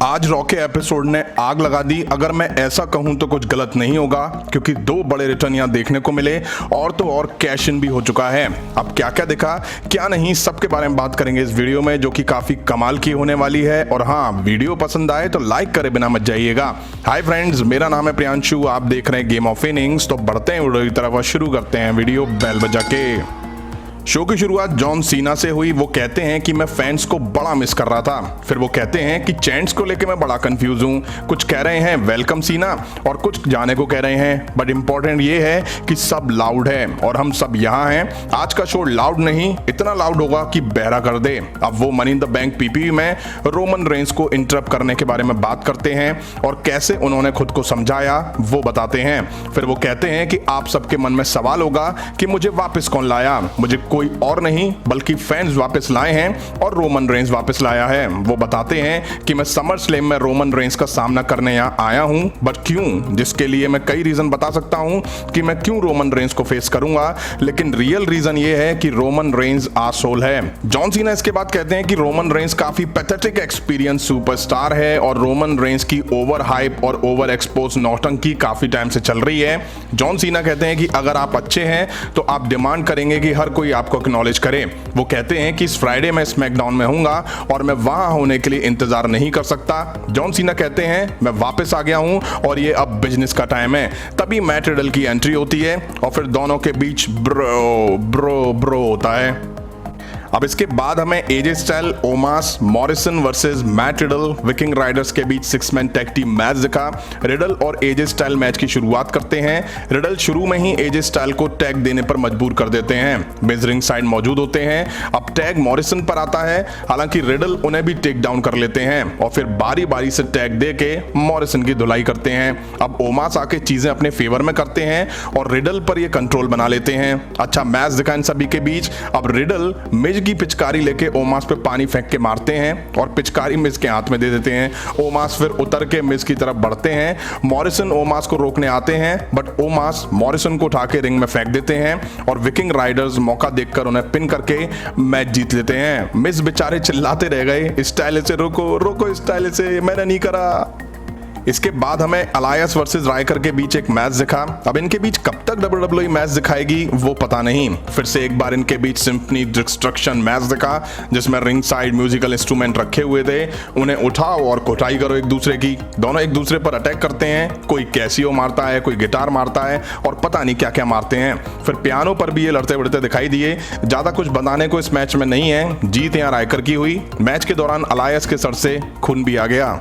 आज रॉ के एपिसोड ने आग लगा दी। अगर मैं ऐसा कहूं तो कुछ गलत नहीं होगा, क्योंकि दो बड़े रिटर्न यहां देखने को मिले और तो और कैश इन भी हो चुका है। अब क्या क्या दिखा क्या नहीं, सबके बारे में बात करेंगे इस वीडियो में, जो कि काफी कमाल की होने वाली है। और हाँ, वीडियो पसंद आए तो लाइक करे बिना मत जाइएगा। हाय फ्रेंड्स, मेरा नाम है प्रियांशु, आप देख रहे हैं गेम ऑफ इनिंग्स। तो बढ़ते हैं वीडियो की तरफ और शुरू करते हैं वीडियो बेल बजा के। शो की शुरुआत जॉन सीना से हुई। वो कहते हैं कि मैं फैंस को बड़ा मिस कर रहा था। फिर वो कहते हैं कि चैंट्स को लेके मैं बड़ा कंफ्यूज हूँ। कुछ कह रहे हैं वेलकम सीना और कुछ जाने को कह रहे हैं, बट इंपॉर्टेंट ये है कि सब लाउड है और हम सब यहाँ हैं। आज का शो लाउड नहीं, इतना लाउड होगा कि बहरा कर दे। अब वो money in the bank PPV में रोमन रेंस को इंटरप्ट करने के बारे में बात करते हैं और कैसे उन्होंने खुद को समझाया वो बताते हैं। फिर वो कहते हैं कि आप सबके मन में सवाल होगा कि मुझे वापस कौन लाया। मुझे कोई और नहीं बल्कि फैंस वापस लाए हैं और रोमन रेंस वापस लाया है। वो बताते हैं कि मैं समर स्लैम में रोमन रेंस का सामना करने यहाँ आया हूँ, बट क्यों, जिसके लिए मैं कई रीजन बता सकता हूँ कि मैं क्यों रोमन रेंस को फेस करूंगा, लेकिन रियल रीजन ये है कि रोमन रेंस आसोल है। जॉन सीना इसके बाद कहते हैं कि रोमन रेंस काफी पैथेटिक एक्सपीरियंस सुपरस्टार है और रोमन रेंस की ओवर हाइप और ओवर एक्सपोज नौटंकी काफी टाइम से चल रही है। जॉन सीना कहते हैं कि अगर आप अच्छे हैं तो आप डिमांड करेंगे कि हर कोई आपको एक्नॉलेज करे। वो कहते हैं कि इस फ्राइडे मैं स्मैकडाउन में हूंगा और मैं वहां होने के लिए इंतजार नहीं कर सकता। जॉन सीना कहते हैं मैं वापस आ गया हूं और ये अब बिजनेस का टाइम है। तभी मैट रिडल की एंट्री होती है और फिर दोनों के बीच ब्रो ब्रो ब्रो होता है। अब इसके बाद हमें AJ Styles Omos Morrison versus Matt Riddle Viking Raiders के बीच 6 मैन टैग टीम मैच दिखा। रिडल और एजे स्टाइल मैच की शुरुआत करते हैं। रिडल शुरू में ही एजे स्टाइल को टैग देने पर मजबूर कर देते हैं। मिज रिंग साइड मौजूद होते हैं। अब टैग मॉरिसन पर आता है, हालांकि रिडल उन्हें भी टेक डाउन कर लेते हैं और फिर बारी बारी से टैग दे के मॉरिसन की धुलाई करते हैं। अब ओमास आके चीजें अपने फेवर में करते हैं और रिडल पर ये कंट्रोल बना लेते हैं। अच्छा मैच दिखा इन सभी के बीच। अब रिडल मिज की पिचकारी लेके ओमास पे पानी फेंक के मारते हैं और पिचकारी मिज के हाथ में दे देते हैं। ओमास फिर उतर के मिज की तरफ बढ़ते हैं। मॉरिसन ओमास को रोकने आते हैं, बट ओमास मॉरिसन को उठा के रिंग में फेंक देते हैं और विकिंग राइडर्स मौका देखकर उन्हें पिन करके मैच जीत लेते हैं। मिज बेचारे चिल्लाते रह गए, स्टाइल से रोको रोको, स्टाइल से, मैंने नहीं करा। इसके बाद हमें अलायंस वर्सेस राइकर के बीच एक मैच दिखा। अब इनके बीच कब तक WWE मैच दिखाएगी वो पता नहीं। फिर से एक बार इनके बीच सिम्फनी डिस्ट्रक्शन मैच दिखा, जिसमें रिंग साइड म्यूजिकल इंस्ट्रूमेंट रखे हुए थे, उन्हें उठाओ और कुटाई करो एक दूसरे की। दोनों एक दूसरे पर अटैक करते हैं, कोई कैसियो मारता है, कोई गिटार मारता है और पता नहीं क्या क्या मारते हैं। फिर पियानो पर भी ये लड़ते बढ़ते दिखाई दिए। ज्यादा कुछ बताने को इस मैच में नहीं है, जीत यहाँ राइकर की हुई। मैच के दौरान अलायंस के सर से खून भी आ गया।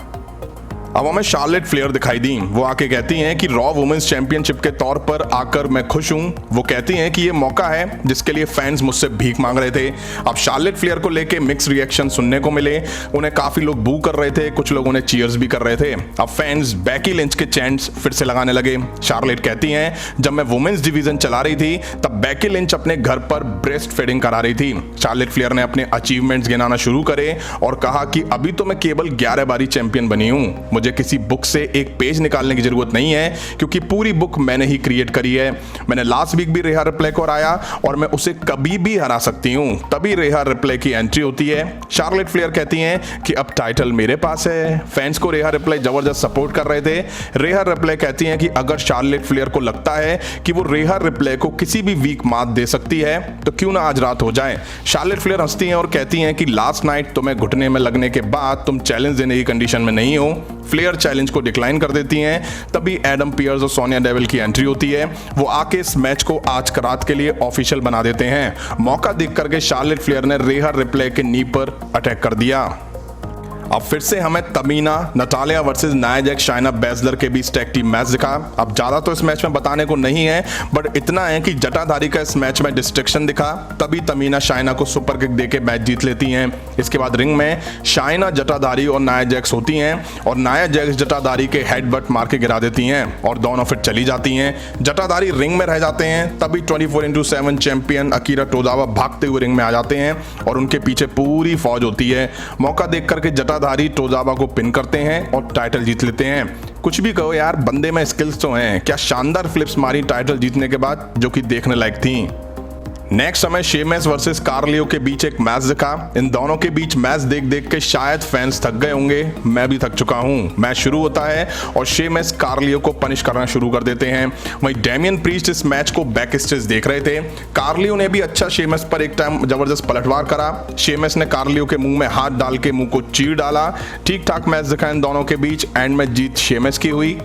अब हमें शार्लेट फ्लेयर दिखाई दी। वो आके कहती हैं कि रॉ वुमेन्स चैंपियनशिप के तौर पर आकर मैं खुश हूं। वो कहती हैं कि ये मौका है जिसके लिए फैंस मुझसे भीख मांग रहे थे। अब शार्लेट फ्लेयर को लेके मिक्स रिएक्शन सुनने को मिले। उन्हें काफी लोग बू कर रहे थे, कुछ लोगों ने चीयर्स भी कर रहे थे। अब फैंस बैकी लिंच के चैंट्स फिर से लगाने लगे। शार्लेट कहती हैं जब मैं वुमेन्स डिवीजन चला रही थी तब बैकी लिंच अपने घर पर ब्रेस्ट फीडिंग करा रही थी। शार्लेट फ्लेयर ने अपने अचीवमेंट्स गिनाना शुरू करे और कहा कि अभी तो मैं केवल 11 बारी चैंपियन बनी हूं। मुझे किसी बुक से एक पेज निकालने की जरूरत नहीं है, क्योंकि पूरी बुक मैंने ही क्रिएट करी है। मैंने लास्ट वीक भी रेहा रिप्ले को हराया और मैं उसे कभी भी हरा सकती हूं। तभी रेहा रिप्ले की एंट्री होती है। शार्लेट फ्लेयर कहती हैं कि अब टाइटल मेरे पास है। फैंस को रेहा रिप्ले जबरदस्त सपोर्ट कर रहे थे। रेहा रिप्ले कहती हैं कि अगर शार्लेट फ्लेयर को लगता है कि वो रेहा रिप्ले को किसी भी वीक मात दे सकती है तो क्यों ना आज रात हो जाए। शार्लेट फ्लेयर हंसती हैं और कहती हैं कि लास्ट नाइट तुम्हें घुटने में लगने के बाद तुम चैलेंज देने की कंडीशन में नहीं हो। फ्लेयर चैलेंज को डिक्लाइन कर देती हैं। तभी एडम पियर्स और सोनिया डेविल की एंट्री होती है। वो आके इस मैच को आज रात के लिए ऑफिशियल बना देते हैं। मौका देख करके शार्लेट फ्लेयर ने रेहा रिप्ले के नी पर अटैक कर दिया। अब फिर से हमें Tamina Natalya versus Nia Jax Shayna Baszler के बीच टैग टीम मैच दिखा। अब ज्यादा तो इस मैच में बताने को नहीं है, बट इतना है कि जटाधारी का इस मैच में डिस्ट्रैक्शन दिखा। तभी तमीना शाइना को सुपर किक देके मैच जीत लेती हैं। इसके बाद रिंग में शाइना जटाधारी और नाया जैक्स होती हैं और नाया जैक्स जटाधारी के हेडबट मार के गिरा देती हैं और दोनों फिर चली जाती हैं। जटाधारी रिंग में रह जाते हैं। तभी 24x7 चैंपियन अकीरा टोजावा भागते हुए रिंग में आ जाते हैं और उनके पीछे पूरी फौज होती है। मौका देख करके जटाधारी टोजावा को पिन करते हैं और टाइटल जीत लेते हैं। कुछ भी कहो यार, बंदे में स्किल्स तो हैं। क्या शानदार फ्लिप्स मारी टाइटल जीतने के बाद, जो कि देखने लायक थी। नेक्स्ट हमें शेमस वर्सेस कार्लियो के बीच एक मैच दिखा। इन दोनों के बीच मैच देख देख के शायद फैंस थक गए होंगे, मैं भी थक चुका हूं। मैच शुरू होता है और शेमस कार्लियो को पनिश करना शुरू कर देते हैं। वहीं डेमियन प्रीस्ट इस मैच को बैक स्टेज देख रहे थे। कार्लियो ने भी अच्छा शेमस पर एक टाइम जबरदस्त पलटवार करा। शेमस ने कार्लियो के मुंह में हाथ डाल के मुंह को चीर डाला। ठीक ठाक मैच दिखा इन दोनों के बीच। एंड में जीत शेमस की हुई।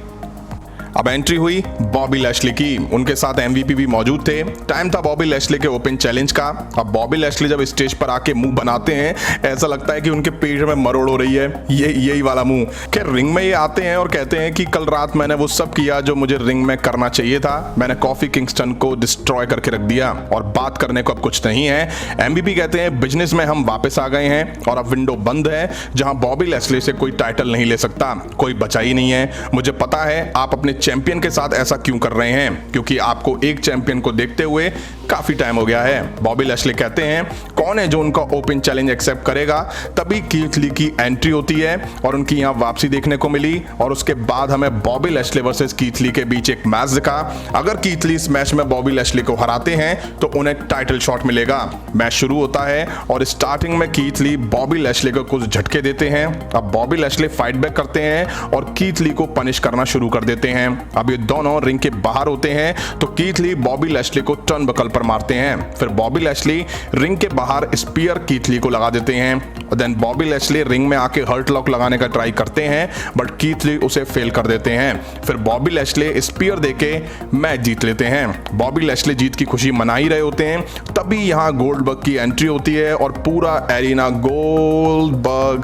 अब एंट्री हुई बॉबी लैशली की। उनके साथ एमवीपी भी मौजूद थे। टाइम था बॉबी लैशली के ओपन चैलेंज का। अब बॉबी लैशली जब स्टेज पर आके मुंह बनाते हैं, ऐसा लगता है कि उनके पेट में मरोड़ हो रही है। यही वाला मुंह। खैर रिंग में ये आते हैं और कहते हैं कि कल रात मैंने वो सब किया जो मुझे रिंग में करना चाहिए था। मैंने कॉफी किंगस्टन को डिस्ट्रॉय करके रख दिया और बात करने को अब कुछ नहीं है। एमवीपी कहते हैं बिजनेस में हम वापस आ गए हैं और अब विंडो बंद है जहां बॉबी लैशली से कोई टाइटल नहीं ले सकता। कोई बचा ही नहीं है। मुझे पता है आप अपने चैंपियन के साथ ऐसा क्यों कर रहे हैं, क्योंकि आपको एक चैंपियन को देखते हुए काफी टाइम हो गया है। बॉबी लैशली कहते हैं कौन है जो उनका ओपन चैलेंज एक्सेप्ट करेगा। तभी कीथ ली की एंट्री होती है और उनकी यहां वापसी देखने को मिली। और उसके बाद हमें Bobby Lashley versus Keith Lee के बीच एक मैच दिखा। अगर कीथ ली इस मैच में बॉबी लैशली को हराते हैं तो उन्हें टाइटल शॉट मिलेगा। मैच शुरू होता है और स्टार्टिंग में कीथ ली बॉबी लैशली को कुछ झटके देते हैं। अब बॉबी लैशली फाइट बैक करते हैं और कीथ ली को पनिश करना शुरू कर देते हैं। अब ये दोनों रिंग के बाहर होते हैं तो कीथ ली बॉबी लैशली को टर्न बकल पर मारते हैं। फिर बॉबी लैशली रिंग के बाहर स्पीयर कीथ ली को लगा देते हैं। और देन बॉबी लैशली रिंग में आके हर्ट लॉक लगाने का ट्राई करते हैं बट कीथ ली उसे फेल कर देते हैं। फिर बॉबी लैशली स्पीयर देके मैच जीत लेते हैं। बॉबी लैशली जीत की खुशी मना ही रहे होते हैं। तभी यहाँ गोल्डबर्ग की एंट्री होती है और पूरा एरिना गोल्डबर्ग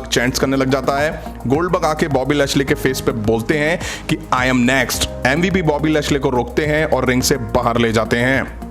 चैंट्स करने लग जाता है। गोल्डबर्ग आके बॉबी लैशली के फेस पे बोलते हैं कि I am next. MVP Bobby Lashley को रोकते हैं और रिंग से बाहर ले जाते हैं।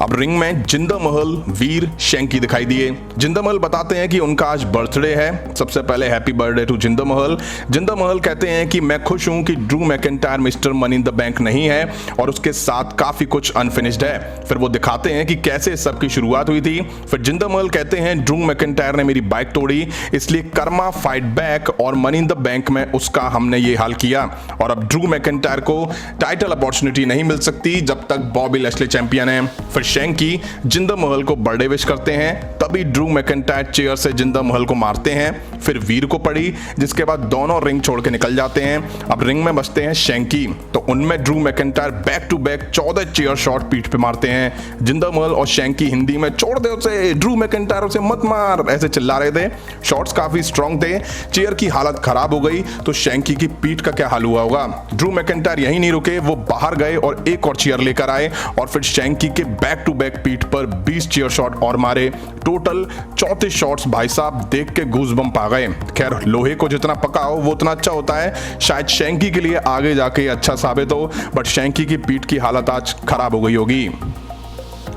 अब रिंग में जिंदर महल, वीर, शैंकी दिखाई दिए। जिंदर महल बताते हैं कि उनका आज बर्थडे है। सबसे पहले हैप्पी बर्थडे टू जिंदर महल। जिंदर महल कहते हैं कि मैं खुश हूं कि Drew McIntyre mister money in the bank नहीं है और उसके साथ काफी कुछ अनफिनिश्ड है। फिर वो दिखाते हैं कि कैसे इस सब की शुरुआत हुई थी। फिर जिंदर महल कहते हैं ड्रू मैकिंटायर ने मेरी बाइक तोड़ी, इसलिए कर्मा फाइट बैक और मनी इन द बैंक में उसका हमने ये हाल किया। और अब ड्रू मैकिंटायर को टाइटल अपॉर्चुनिटी नहीं मिल सकती जब तक बॉबी लैशली चैंपियन है। फिर शैंकी जिंदर महल को बर्थडे विश करते हैं। तभी ड्रू मैकिंटायर चेयर से जिंदर महल को मारते हैं। फिर वीर को पड़ी, जिसके बाद दोनों रिंग छोड़ के निकल जाते हैं। अब रिंग में बचते हैं शैंकी, तो उनमें Drew McIntyre back to back 14 chair shot पीठ पे मारते हैं। जिंदर महल और शैंकी हिंदी में छोड़ दे उसे, ड्रू मैकिंटायर उसे मत मार, ऐसे चिल्ला रहे थे। शॉट्स काफी स्ट्रॉन्ग थे। चेयर की हालत खराब हो गई तो शैंकी की पीठ का क्या हाल हुआ होगा। ड्रू मैकिंटायर यहीं नहीं रुके, वो बाहर गए और एक और चेयर लेकर आए और फिर शैंकी के बैक टू बैक पीठ पर 20 चेयर शॉट और मारे। Total 34 shots. भाई साहब देख के गूज़बम्प आ गए। खैर लोहे को जितना पकाओ वो उतना अच्छा होता है। शायद शैंकी के लिए आगे जाके अच्छा साबित हो, बट शैंकी की पीठ की हालत आज खराब हो गई होगी।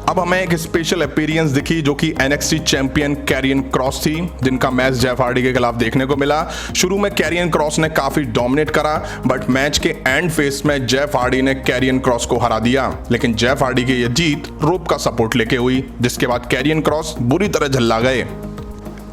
अब हमें एक स्पेशल अपीयरेंस दिखी जो कि एनएक्सटी चैंपियन कैरियन क्रॉस थी, जिनका मैच जेफ हार्डी के खिलाफ देखने को मिला। शुरू में कैरियन क्रॉस ने काफी डोमिनेट करा बट मैच के एंड फेस में जेफ हार्डी ने कैरियन क्रॉस को हरा दिया। लेकिन जेफ हार्डी की यह जीत रोप का सपोर्ट लेके हुई, जिसके बाद कैरियन क्रॉस बुरी तरह झल्ला गए।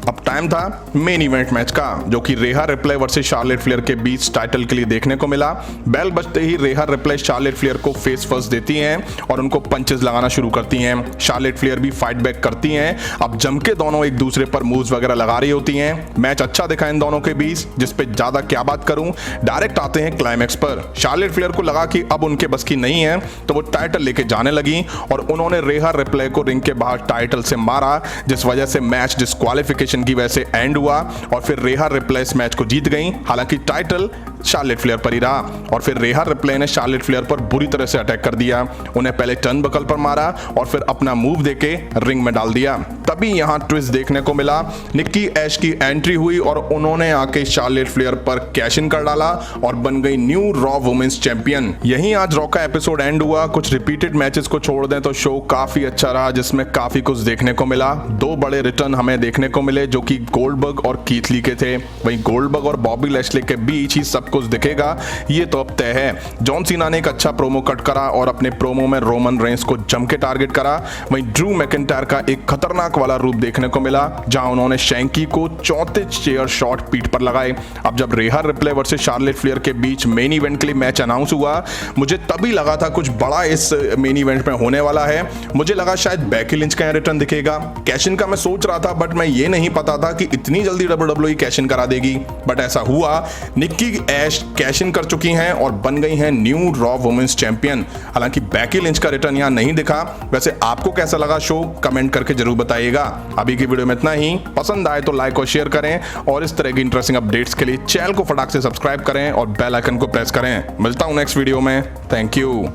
अब टाइम था मेन इवेंट मैच का, जो कि रेहा रिप्ले वर्सेस शार्लेट फ्लेयर के बीच टाइटल के लिए देखने को मिला। बेल बजते ही रेहा रिप्ले शार्लेट फ्लेयर को फेस फर्स्ट देती हैं और उनको पंचेस लगाना शुरू करती हैं। शार्लेट फ्लेयर भी फाइट बैक करती हैं। अब जम के दोनों एक दूसरे पर मूव्स वगैरह लगा रही होती हैं। मैच अच्छा दिखा इन दोनों के बीच, जिस पे ज्यादा क्या बात करूं। डायरेक्ट आते हैं क्लाइमैक्स पर। शार्लेट फ्लेयर को लगा कि अब उनके बस की नहीं है तो वो टाइटल लेके जाने लगी और उन्होंने रेहा रिप्ले को रिंग के बाहर टाइटल से मारा, जिस वजह से मैच डिस्क्वालिफिकेशन की वजह से एंड हुआ और फिर रेहा रिप्ले इस मैच को जीत गई। हालांकि टाइटल शार्लेट फ्लेयर पर ही रहा और फिर रेहा रिप्ले ने शार्लेट फ्लेयर पर बुरी तरह से अटैक कर दिया। उन्हें पहले टर्न बकल पर मारा और फिर अपना मूव देके रिंग में डाल दिया। तभी यहां ट्विस्ट देखने को मिला। निक्की ऐश की एंट्री हुई और उन्होंने आके शार्लेट फ्लेयर पर कैश इन कर डाला और बन गई न्यू रॉ वुमेन्स चैंपियन। यहीं आज रॉ का एपिसोड एंड हुआ। कुछ रिपीटेड मैचेस को छोड़ दें तो शो काफी अच्छा रहा, जिसमें काफी कुछ देखने को मिला। दो बड़े रिटर्न हमें देखने को मिले जो कि गोल्डबर्ग और कीथ ली के थे। वहीं गोल्डबर्ग और बॉबी लैशली के बीच ही सब कुछ दिखेगा ये तो अब तय है। जॉन सीना ने एक अच्छा प्रोमो कट करा और अपने प्रोमो में रोमन रेंस को जम के टारगेट करा। वहीं ड्रू मैकिंटायर का एक खतरनाक वाला रूप देखने को मिला जहां उन्होंने शैंकी को चौथे चेयर शॉट पीठ पर लगाए। अब जब रेहा रिप्ले वर्सेस शार्लेट फ्लेयर के बीच मेन इवेंट के लिए मैच अनाउंस हुआ, मुझे तभी लगा था कुछ बड़ा इस मेन इवेंट में होने वाला है। मुझे लगा शायद बेकी लिंच का रिटर्न दिखेगा। कैश इन का मैं सोच रहा था, बट मैं ये नहीं पता था कि इतनी जल्दी WWE कैश इन करा देगी। बट ऐसा हुआ। निक्की ऐश कैश इन कर चुकी हैं और बन गई हैं न्यू रॉ वुमेन्स चैंपियन। हालांकि बेकी लिंच का रिटर्न यहां नहीं दिखा। वैसे आपको कैसा लगा शो, कमेंट करके जरूर बताइएगा। अभी की वीडियो में इतना ही। पसंद आए तो लाइक और शेयर करें और इस तरह की इंटरेस्टिंग अपडेट्स के लिए चैनल को फटाक से सब्सक्राइब करें और बेल आइकन को प्रेस करें। मिलता हूं नेक्स्ट वीडियो में। Thank you.